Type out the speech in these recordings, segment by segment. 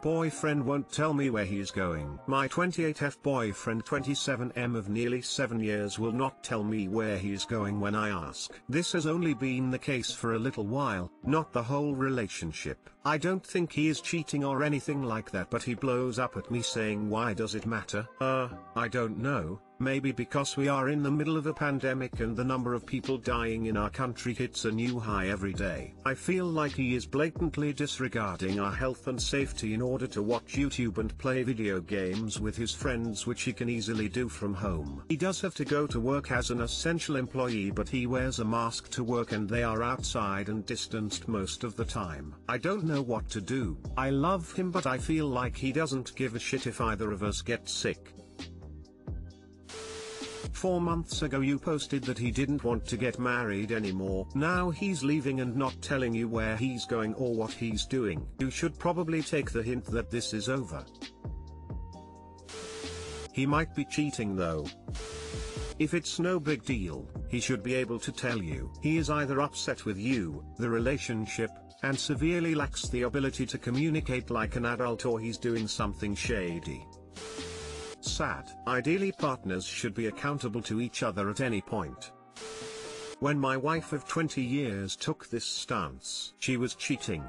Boyfriend won't tell me where he's going. My 28F boyfriend 27M of nearly 7 years will not tell me where he's going when I ask. This has only been the case for a little while, not the whole relationship. I don't think he is cheating or anything like that, but he blows up at me saying, why does it matter? I don't know. Maybe because we are in the middle of a pandemic and the number of people dying in our country hits a new high every day. I feel like he is blatantly disregarding our health and safety in order to watch YouTube and play video games with his friends, which he can easily do from home. He does have to go to work as an essential employee, but he wears a mask to work and they are outside and distanced most of the time. I don't know what to do. I love him, but I feel like he doesn't give a shit if either of us get sick. 4 months ago you posted that he didn't want to get married anymore. Now he's leaving and not telling you where he's going or what he's doing. You should probably take the hint that this is over. He might be cheating though. If it's no big deal, he should be able to tell you. He is either upset with you, the relationship, and severely lacks the ability to communicate like an adult, or he's doing something shady. Sad. Ideally, partners should be accountable to each other at any point. When my wife of 20 years took this stance, she was cheating.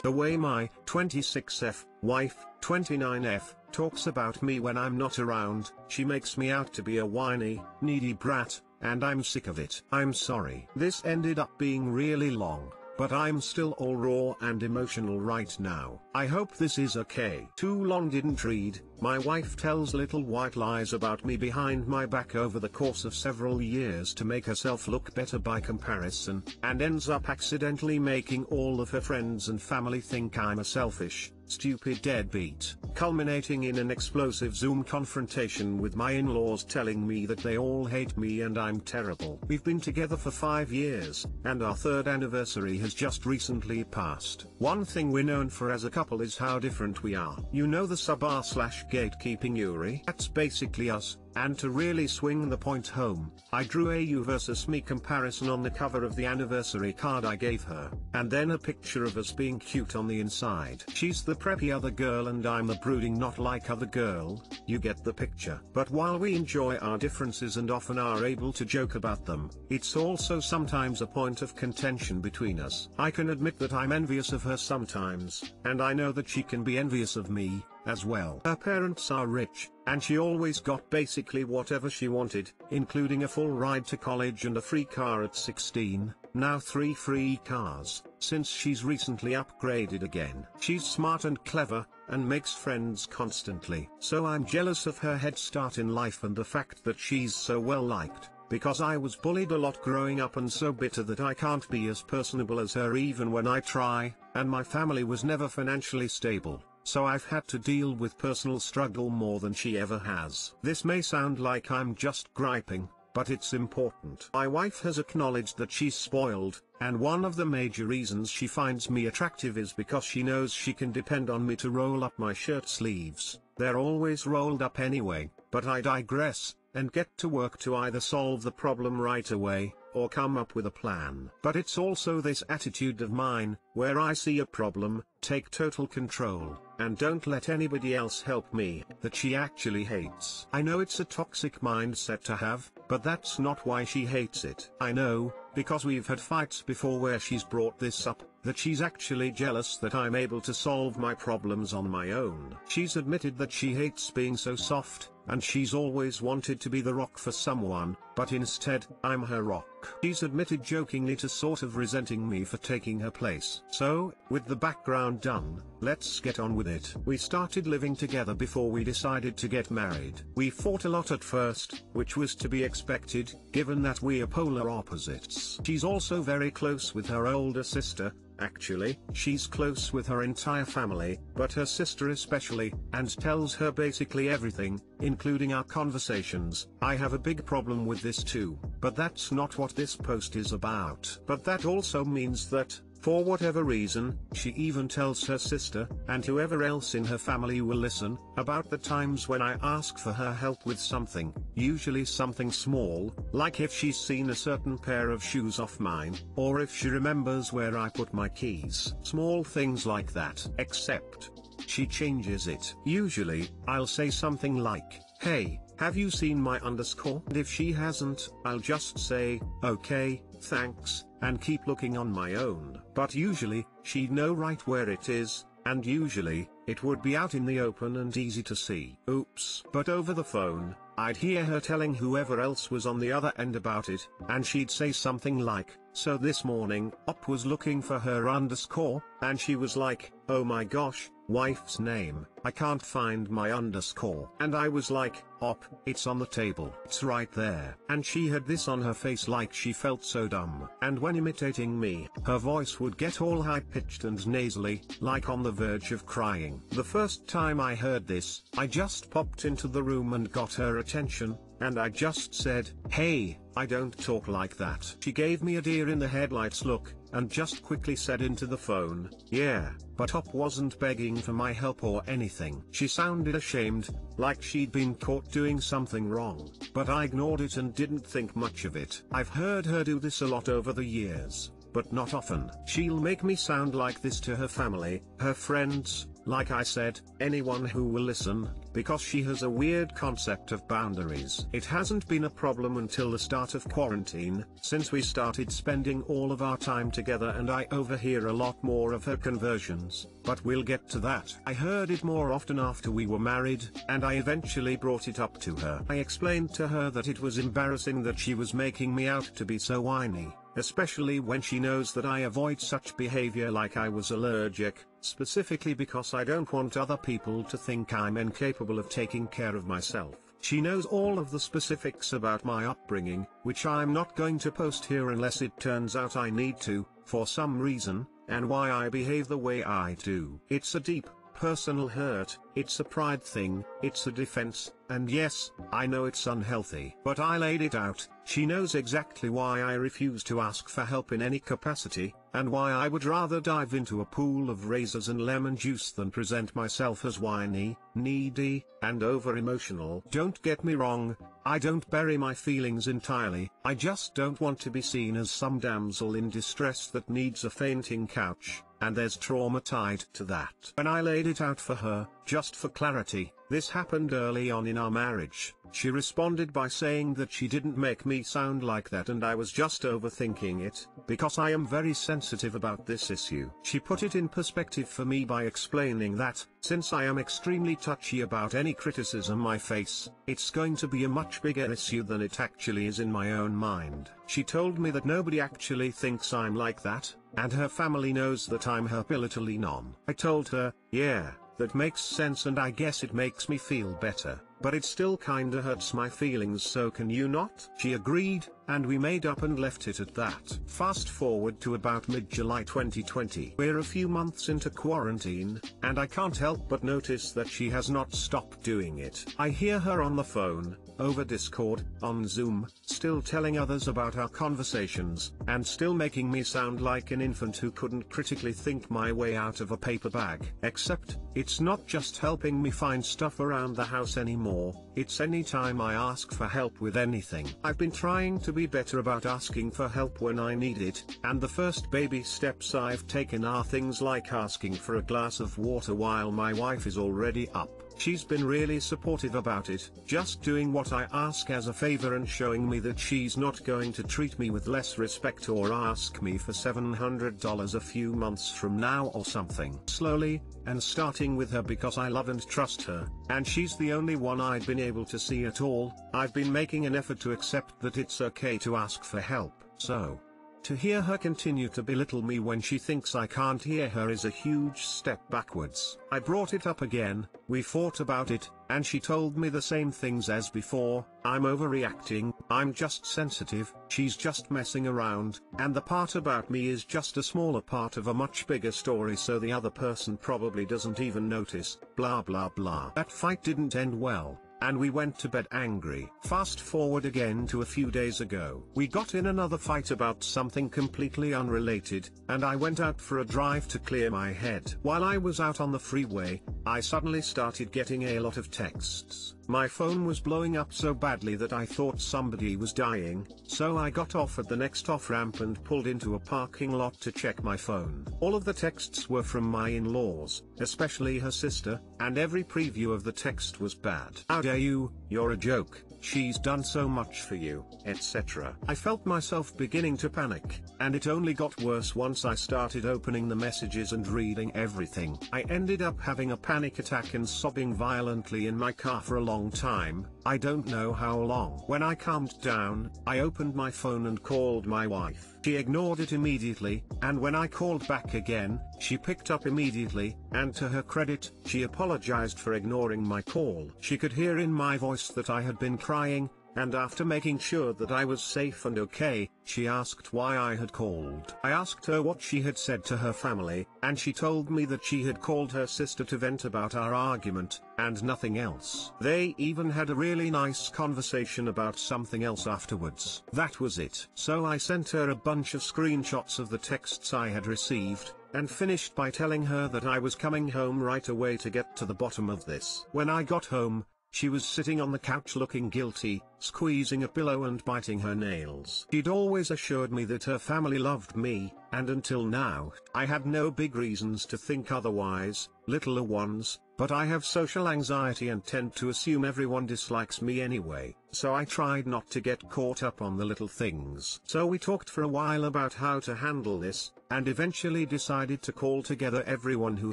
The way my 26F wife, 29F, talks about me when I'm not around, she makes me out to be a whiny, needy brat, and I'm sick of it. I'm sorry. This ended up being really long, but I'm still all raw and emotional right now. I hope this is okay. Too long didn't read. My wife tells little white lies about me behind my back over the course of several years to make herself look better by comparison, and ends up accidentally making all of her friends and family think I'm a selfish, stupid deadbeat, culminating in an explosive Zoom confrontation with my in-laws telling me that they all hate me and I'm terrible. We've been together for 5 years, and our 3rd anniversary has just recently passed. One thing we're known for as a couple is how different we are. You know the sub/gatekeeping Yuri? That's basically us. And to really swing the point home, I drew a you versus me comparison on the cover of the anniversary card I gave her, and then a picture of us being cute on the inside. She's the preppy other girl and I'm the brooding not like other girl, you get the picture. But while we enjoy our differences and often are able to joke about them, it's also sometimes a point of contention between us. I can admit that I'm envious of her sometimes, and I know that she can be envious of me as well. Her parents are rich, and she always got basically whatever she wanted, including a full ride to college and a free car at 16, now 3 free cars, since she's recently upgraded again. She's smart and clever, and makes friends constantly. So I'm jealous of her head start in life and the fact that she's so well liked, because I was bullied a lot growing up and so bitter that I can't be as personable as her even when I try, and my family was never financially stable. So I've had to deal with personal struggle more than she ever has. This may sound like I'm just griping, but it's important. My wife has acknowledged that she's spoiled, and one of the major reasons she finds me attractive is because she knows she can depend on me to roll up my shirt sleeves. They're always rolled up anyway, but I digress, and get to work to either solve the problem right away, or come up with a plan. But it's also this attitude of mine, where I see a problem, take total control, and don't let anybody else help me, that she actually hates. I know it's a toxic mindset to have, but that's not why she hates it. I know, because we've had fights before where she's brought this up, that she's actually jealous that I'm able to solve my problems on my own. She's admitted that she hates being so soft, and she's always wanted to be the rock for someone, but instead, I'm her rock. She's admitted jokingly to sort of resenting me for taking her place. So, with the background done, let's get on with it. We started living together before we decided to get married. We fought a lot at first, which was to be expected, given that we are polar opposites. She's also very close with her older sister. Actually, she's close with her entire family, but her sister especially, and tells her basically everything, including our conversations. I have a big problem with this too, but that's not what this post is about. But that also means that, For whatever reason, she even tells her sister, and whoever else in her family will listen, about the times when I ask for her help with something, usually something small, like if she's seen a certain pair of shoes off mine, or if she remembers where I put my keys. Small things like that. Except, she changes it. Usually, I'll say something like, "Hey, have you seen my underscore?" And if she hasn't, I'll just say, "Okay, thanks," and keep looking on my own. But usually, she'd know right where it is, and usually, it would be out in the open and easy to see. Oops. But over the phone, I'd hear her telling whoever else was on the other end about it, and she'd say something like, "So this morning, Op was looking for her underscore, and she was like, 'Oh my gosh, wife's name, I can't find my underscore.' And I was like, 'Op, it's on the table. It's right there.' And she had this on her face like she felt so dumb. And when imitating me, her voice would get all high-pitched and nasally, like on the verge of crying. The first time I heard this, I just popped into the room and got her attention, and I just said, 'Hey, I don't talk like that.' She gave me a deer in the headlights look, and just quickly said into the phone, 'Yeah, but Op wasn't begging for my help or anything.' She sounded ashamed, like she'd been caught doing something wrong, but I ignored it and didn't think much of it. I've heard her do this a lot over the years, but not often. She'll make me sound like this to her family, her friends, like I said, anyone who will listen, because she has a weird concept of boundaries. It hasn't been a problem until the start of quarantine, since we started spending all of our time together, and I overhear a lot more of her conversions, but we'll get to that. I heard it more often after we were married, and I eventually brought it up to her. I explained to her that it was embarrassing that she was making me out to be so whiny, especially when she knows that I avoid such behavior like I was allergic, specifically because I don't want other people to think I'm incapable of taking care of myself. She knows all of the specifics about my upbringing, which I'm not going to post here unless it turns out I need to, for some reason, and why I behave the way I do. It's a deep, personal hurt, it's a pride thing, it's a defense, and yes, I know it's unhealthy. But I laid it out. She knows exactly why I refuse to ask for help in any capacity, and why I would rather dive into a pool of razors and lemon juice than present myself as whiny, needy, and over-emotional. Don't get me wrong, I don't bury my feelings entirely, I just don't want to be seen as some damsel in distress that needs a fainting couch, and there's trauma tied to that. When I laid it out for her, just for clarity, this happened early on in our marriage, she responded by saying that she didn't make me sound like that and I was just overthinking it, because I am very sensitive about this issue. She put it in perspective for me by explaining that, since I am extremely touchy about any criticism I face, it's going to be a much bigger issue than it actually is in my own mind. She told me that nobody actually thinks I'm like that, and her family knows that I'm her pivotal non. I told her, yeah, that makes sense and I guess it makes me feel better, but it still kinda hurts my feelings, so can you not? She agreed, and we made up and left it at that. Fast forward to about mid-July 2020. We're a few months into quarantine, and I can't help but notice that she has not stopped doing it. I hear her on the phone, over Discord, on Zoom, still telling others about our conversations, and still making me sound like an infant who couldn't critically think my way out of a paper bag. Except, it's not just helping me find stuff around the house anymore, it's anytime I ask for help with anything. I've been trying to be better about asking for help when I need it, and the first baby steps I've taken are things like asking for a glass of water while my wife is already up. She's been really supportive about it, just doing what I ask as a favor and showing me that she's not going to treat me with less respect or ask me for $700 a few months from now or something. Slowly, and starting with her because I love and trust her, and she's the only one I've been able to see at all, I've been making an effort to accept that it's okay to ask for help. So, to hear her continue to belittle me when she thinks I can't hear her is a huge step backwards. I brought it up again, we fought about it, and she told me the same things as before: I'm overreacting, I'm just sensitive, she's just messing around, and the part about me is just a smaller part of a much bigger story, so the other person probably doesn't even notice, blah blah blah. That fight didn't end well, and we went to bed angry. Fast forward again to a few days ago. We got in another fight about something completely unrelated, and I went out for a drive to clear my head. While I was out on the freeway, I suddenly started getting a lot of texts. My phone was blowing up so badly that I thought somebody was dying, so I got off at the next off-ramp and pulled into a parking lot to check my phone. All of the texts were from my in-laws, especially her sister, and every preview of the text was bad. "How dare you, you're a joke, she's done so much for you," etc. I felt myself beginning to panic, and it only got worse once I started opening the messages and reading everything. I ended up having a panic attack and sobbing violently in my car for a long time, I don't know how long. When I calmed down, I opened my phone and called my wife. She ignored it immediately, and when I called back again, she picked up immediately, and to her credit, she apologized for ignoring my call. She could hear in my voice that I had been crying, and after making sure that I was safe and okay, she asked why I had called. I asked her what she had said to her family, and she told me that she had called her sister to vent about our argument, and nothing else. They even had a really nice conversation about something else afterwards. That was it. So I sent her a bunch of screenshots of the texts I had received, and finished by telling her that I was coming home right away to get to the bottom of this. When I got home, she was sitting on the couch looking guilty, squeezing a pillow and biting her nails. She'd always assured me that her family loved me, and until now, I had no big reasons to think otherwise, littler ones, but I have social anxiety and tend to assume everyone dislikes me anyway, so I tried not to get caught up on the little things. So we talked for a while about how to handle this, and eventually decided to call together everyone who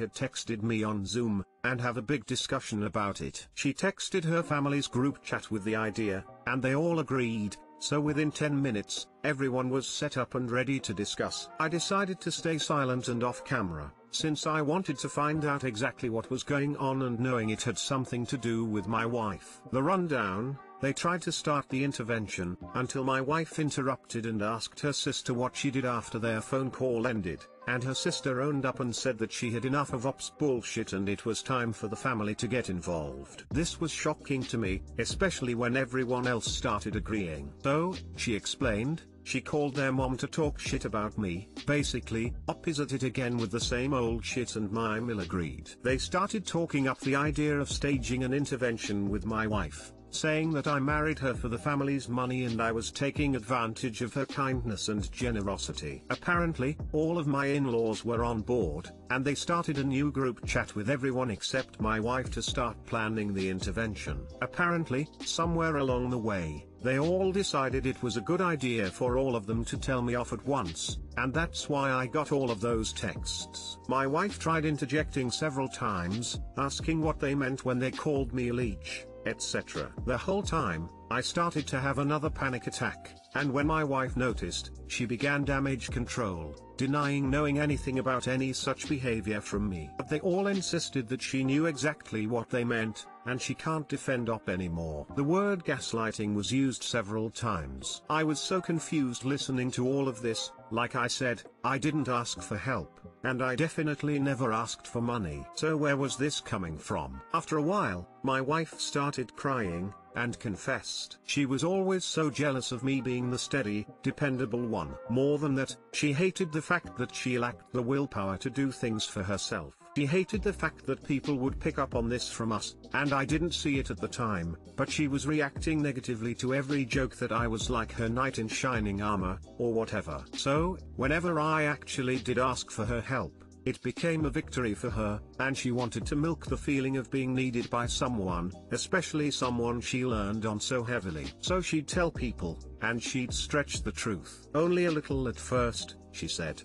had texted me on Zoom, and have a big discussion about it. She texted her family's group chat with the idea, and they all agreed, so within 10 minutes, everyone was set up and ready to discuss. I decided to stay silent and off camera, since I wanted to find out exactly what was going on and knowing it had something to do with my wife. The rundown: they tried to start the intervention, until my wife interrupted and asked her sister what she did after their phone call ended, and her sister owned up and said that she had enough of ops bullshit and it was time for the family to get involved. This was shocking to me, especially when everyone else started agreeing. So, she explained, she called their mom to talk shit about me, basically, op is at it again with the same old shit, and my Mill agreed. They started talking up the idea of staging an intervention with my wife, saying that I married her for the family's money and I was taking advantage of her kindness and generosity. Apparently, all of my in-laws were on board, and they started a new group chat with everyone except my wife to start planning the intervention. Apparently, somewhere along the way, they all decided it was a good idea for all of them to tell me off at once, and that's why I got all of those texts. My wife tried interjecting several times, asking what they meant when they called me a leech, etc. The whole time, I started to have another panic attack, and when my wife noticed, she began damage control, denying knowing anything about any such behavior from me. But they all insisted that she knew exactly what they meant, and she can't defend op anymore. The word gaslighting was used several times. I was so confused listening to all of this. Like I said, I didn't ask for help, and I definitely never asked for money. So where was this coming from? After a while, my wife started crying, and confessed she was always so jealous of me being the steady, dependable one. More than that, she hated the fact that she lacked the willpower to do things for herself. She hated the fact that people would pick up on this from us, and I didn't see it at the time, but she was reacting negatively to every joke that I was like her knight in shining armor, or whatever. So, whenever I actually did ask for her help, it became a victory for her, and she wanted to milk the feeling of being needed by someone, especially someone she leaned on so heavily. So she'd tell people, and she'd stretch the truth. Only a little at first, she said.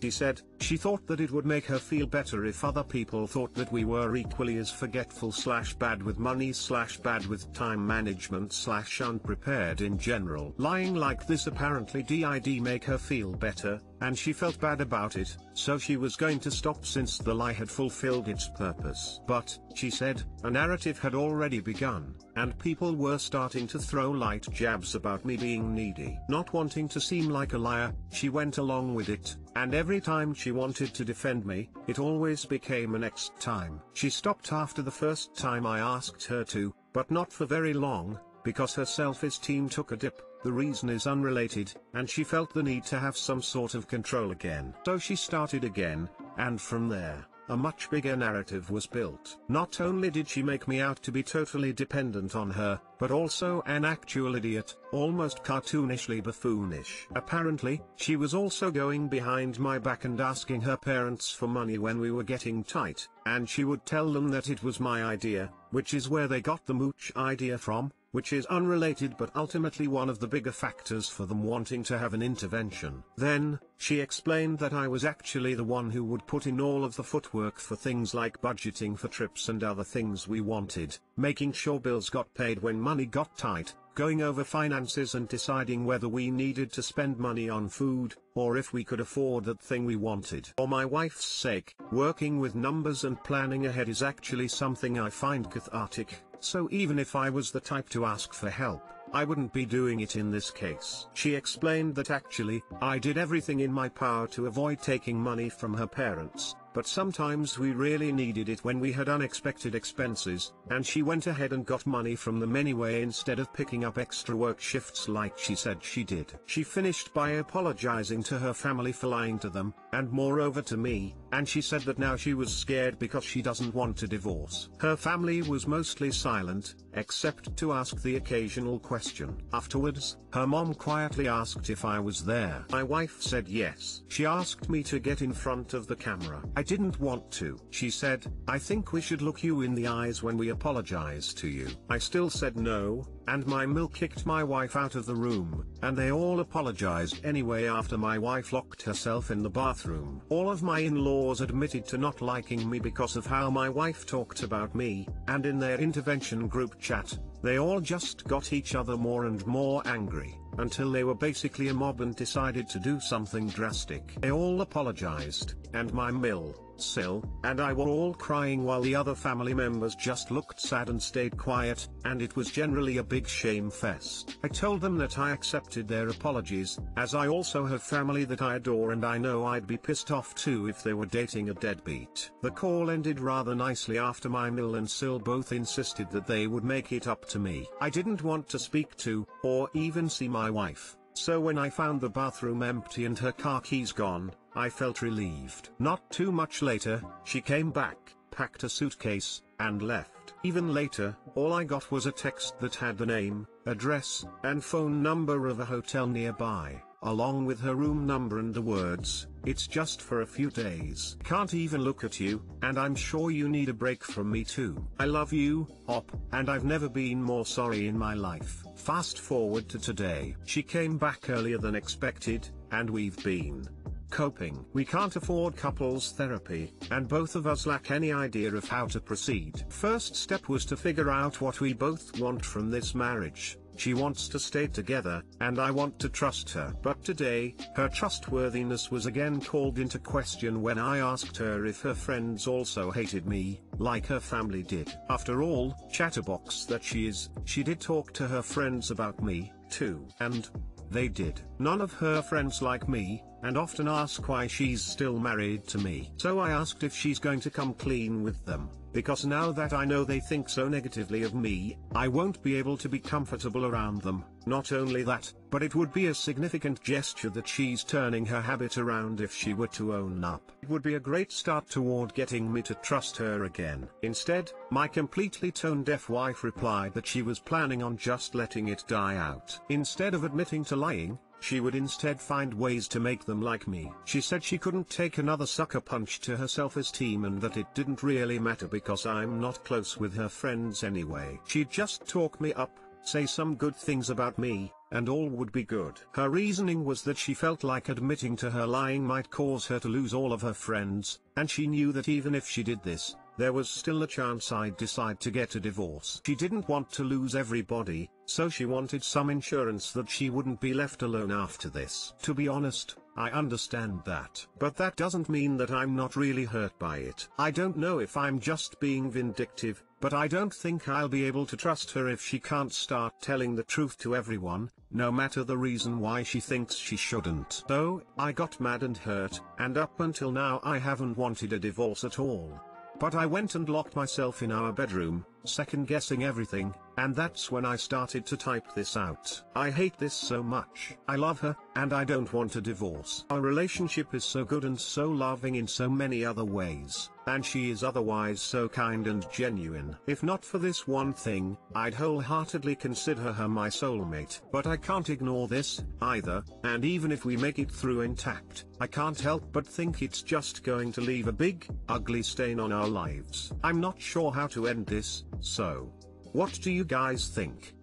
She thought that it would make her feel better if other people thought that we were equally as forgetful / bad with money / bad with time management / unprepared in general. Lying like this apparently did make her feel better, and she felt bad about it, so she was going to stop since the lie had fulfilled its purpose. But, she said, a narrative had already begun, and people were starting to throw light jabs about me being needy. Not wanting to seem like a liar, she went along with it, and every time she wanted to defend me, it always became a next time. She stopped after the first time I asked her to, but not for very long, because her self-esteem took a dip. The reason is unrelated, and she felt the need to have some sort of control again. So she started again, and from there, a much bigger narrative was built. Not only did she make me out to be totally dependent on her, but also an actual idiot, almost cartoonishly buffoonish. Apparently, she was also going behind my back and asking her parents for money when we were getting tight, and she would tell them that it was my idea, which is where they got the mooch idea from, which is unrelated but ultimately one of the bigger factors for them wanting to have an intervention. Then, she explained that I was actually the one who would put in all of the footwork for things like budgeting for trips and other things we wanted, making sure bills got paid when money got tight, going over finances and deciding whether we needed to spend money on food, or if we could afford that thing we wanted. For my wife's sake, working with numbers and planning ahead is actually something I find cathartic, so even if I was the type to ask for help, I wouldn't be doing it in this case. She explained that actually, I did everything in my power to avoid taking money from her parents, but sometimes we really needed it when we had unexpected expenses, and she went ahead and got money from them anyway instead of picking up extra work shifts like she said she did. She finished by apologizing to her family for lying to them, and moreover to me, and she said that now she was scared because she doesn't want a divorce. Her family was mostly silent, except to ask the occasional question. Afterwards, her mom quietly asked if I was there. My wife said yes. She asked me to get in front of the camera. I didn't want to. She said, "I think we should look you in the eyes when we apologize to you." I still said no, and my mill kicked my wife out of the room, and they all apologized anyway after my wife locked herself in the bathroom. All of my in-laws admitted to not liking me because of how my wife talked about me, and in their intervention group chat, they all just got each other more and more angry, until they were basically a mob and decided to do something drastic. They all apologized, and my mill, Sil, and I were all crying while the other family members just looked sad and stayed quiet, and it was generally a big shame fest. I told them that I accepted their apologies, as I also have family that I adore and I know I'd be pissed off too if they were dating a deadbeat. The call ended rather nicely after my mill and Sil both insisted that they would make it up to me. I didn't want to speak to, or even see my wife, so when I found the bathroom empty and her car keys gone, I felt relieved. Not too much later, she came back, packed a suitcase, and left. Even later, all I got was a text that had the name, address, and phone number of a hotel nearby, along with her room number and the words, "It's just for a few days. Can't even look at you, and I'm sure you need a break from me too. I love you, Op, and I've never been more sorry in my life." Fast forward to today. She came back earlier than expected, and we've been coping. We can't afford couples therapy, and both of us lack any idea of how to proceed. First step was to figure out what we both want from this marriage. She wants to stay together, and I want to trust her. But today, her trustworthiness was again called into question when I asked her if her friends also hated me, like her family did. After all, chatterbox that she is, she did talk to her friends about me, too. And they did. None of her friends like me, and often ask why she's still married to me. So I asked if she's going to come clean with them, because now that I know they think so negatively of me, I won't be able to be comfortable around them. Not only that, but it would be a significant gesture that she's turning her habit around if she were to own up. It would be a great start toward getting me to trust her again. Instead, my completely tone-deaf wife replied that she was planning on just letting it die out. Instead of admitting to lying, she would instead find ways to make them like me. She said she couldn't take another sucker punch to her self-esteem and that it didn't really matter because I'm not close with her friends anyway. She'd just talk me up, say some good things about me, and all would be good. Her reasoning was that she felt like admitting to her lying might cause her to lose all of her friends, and she knew that even if she did this, there was still a chance I'd decide to get a divorce. She didn't want to lose everybody, so she wanted some insurance that she wouldn't be left alone after this. To be honest, I understand that. But that doesn't mean that I'm not really hurt by it. I don't know if I'm just being vindictive, but I don't think I'll be able to trust her if she can't start telling the truth to everyone, no matter the reason why she thinks she shouldn't. So, I got mad and hurt, and up until now I haven't wanted a divorce at all. But I went and locked myself in our bedroom, second guessing everything, and that's when I started to type this out. I hate this so much. I love her, and I don't want a divorce. Our relationship is so good and so loving in so many other ways, and she is otherwise so kind and genuine. If not for this one thing, I'd wholeheartedly consider her my soulmate. But I can't ignore this, either, and even if we make it through intact, I can't help but think it's just going to leave a big, ugly stain on our lives. I'm not sure how to end this, so what do you guys think?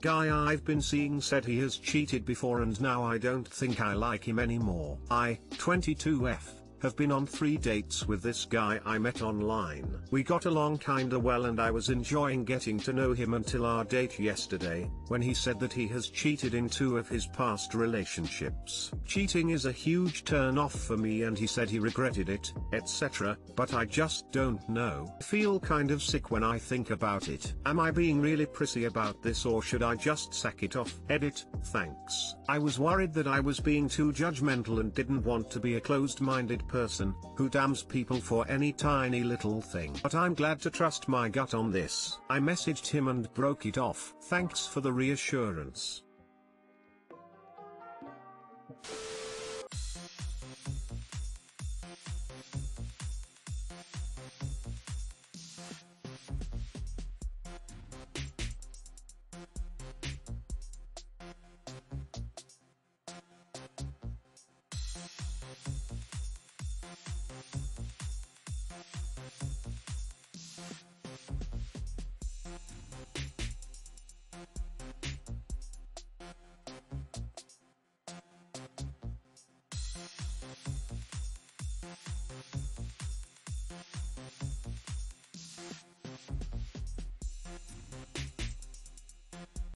Guy I've been seeing said he has cheated before and now I don't think I like him anymore. I, 22F, have been on 3 dates with this guy I met online. We got along kinda well and I was enjoying getting to know him until our date yesterday, when he said that he has cheated in 2 of his past relationships. Cheating is a huge turn off for me and he said he regretted it, etc., but I just don't know. I feel kind of sick when I think about it. Am I being really prissy about this or should I just sack it off? Edit, thanks. I was worried that I was being too judgmental and didn't want to be a closed-minded person who damns people for any tiny little thing. But I'm glad to trust my gut on this. I messaged him and broke it off. Thanks for the reassurance.